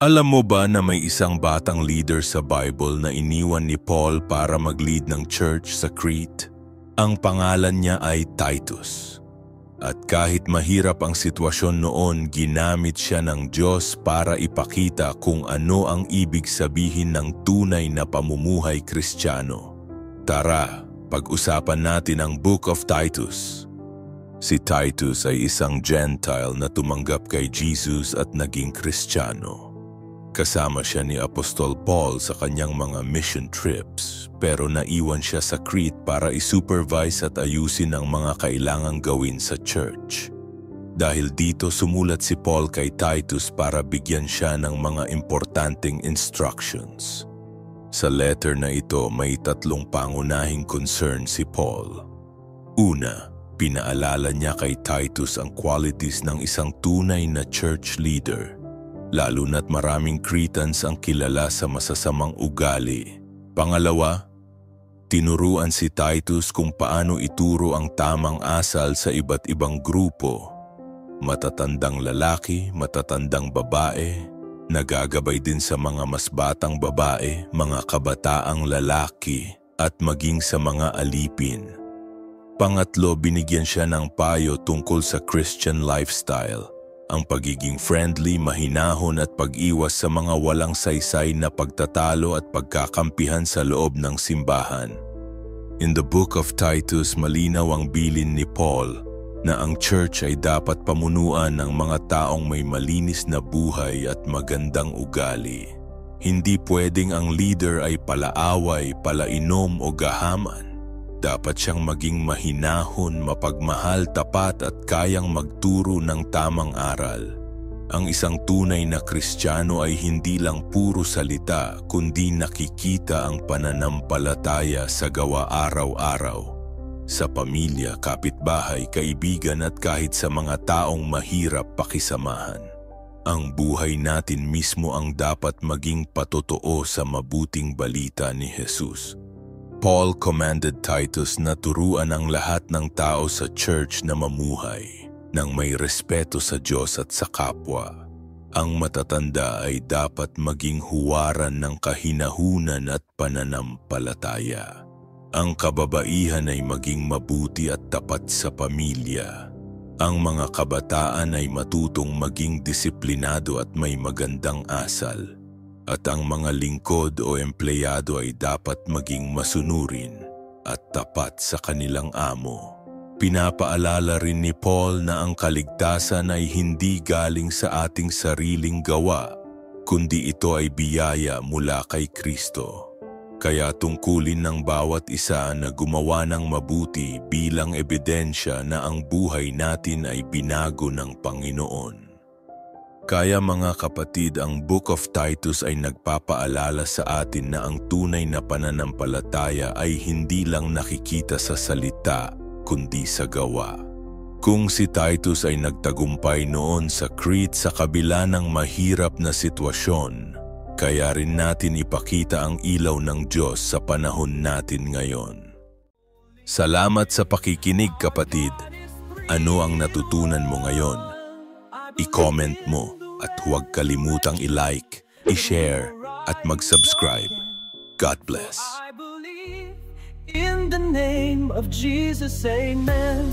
Alam mo ba na may isang batang leader sa Bible na iniwan ni Paul para mag-lead ng church sa Crete? Ang pangalan niya ay Titus. At kahit mahirap ang sitwasyon noon, ginamit siya ng Diyos para ipakita kung ano ang ibig sabihin ng tunay na pamumuhay Kristiyano. Tara, pag-usapan natin ang Book of Titus. Si Titus ay isang Gentile na tumanggap kay Jesus at naging Kristiyano. Kasama siya ni Apostol Paul sa kanyang mga mission trips, pero naiwan siya sa Crete para i-supervise at ayusin ang mga kailangang gawin sa church. Dahil dito sumulat si Paul kay Titus para bigyan siya ng mga importanteng instructions. Sa letter na ito may tatlong pangunahing concern si Paul. Una, pinaalala niya kay Titus ang qualities ng isang tunay na church leader. Lalo na't maraming Cretans ang kilala sa masasamang ugali. Pangalawa, tinuruan si Titus kung paano ituro ang tamang asal sa iba't ibang grupo. Matatandang lalaki, matatandang babae, nagagabay din sa mga mas batang babae, mga kabataang lalaki, at maging sa mga alipin. Pangatlo, binigyan siya ng payo tungkol sa Christian lifestyle. Ang pagiging friendly, mahinahon at pag-iwas sa mga walang saysay na pagtatalo at pagkakampihan sa loob ng simbahan. In the Book of Titus, malinaw ang bilin ni Paul na ang church ay dapat pamunuan ng mga taong may malinis na buhay at magandang ugali. Hindi pwedeng ang leader ay palaaway, palainom o gahaman. Dapat siyang maging mahinahon, mapagmahal, tapat at kayang magturo ng tamang aral. Ang isang tunay na Kristiyano ay hindi lang puro salita, kundi nakikita ang pananampalataya sa gawa araw-araw. Sa pamilya, kapitbahay, kaibigan at kahit sa mga taong mahirap pakisamahan. Ang buhay natin mismo ang dapat maging patotoo sa mabuting balita ni Jesus. Paul commanded Titus na turuan ang lahat ng tao sa church na mamuhay nang may respeto sa Diyos at sa kapwa. Ang matatanda ay dapat maging huwaran ng kahinahunan at pananampalataya. Ang kababaihan ay maging mabuti at tapat sa pamilya. Ang mga kabataan ay matutong maging disiplinado at may magandang asal. At ang mga lingkod o empleyado ay dapat maging masunurin at tapat sa kanilang amo. Pinapaalala rin ni Paul na ang kaligtasan ay hindi galing sa ating sariling gawa, kundi ito ay biyaya mula kay Kristo. Kaya tungkulin ng bawat isa na gumawa ng mabuti bilang ebidensya na ang buhay natin ay binago ng Panginoon. Kaya mga kapatid, ang Book of Titus ay nagpapaalala sa atin na ang tunay na pananampalataya ay hindi lang nakikita sa salita, kundi sa gawa. Kung si Titus ay nagtagumpay noon sa Crete sa kabila ng mahirap na sitwasyon, kaya rin natin ipakita ang ilaw ng Diyos sa panahon natin ngayon. Salamat sa pakikinig, kapatid. Ano ang natutunan mo ngayon? I-comment mo at huwag kalimutang i-like, i-share at mag-subscribe. God bless. I believe in the name of Jesus, amen.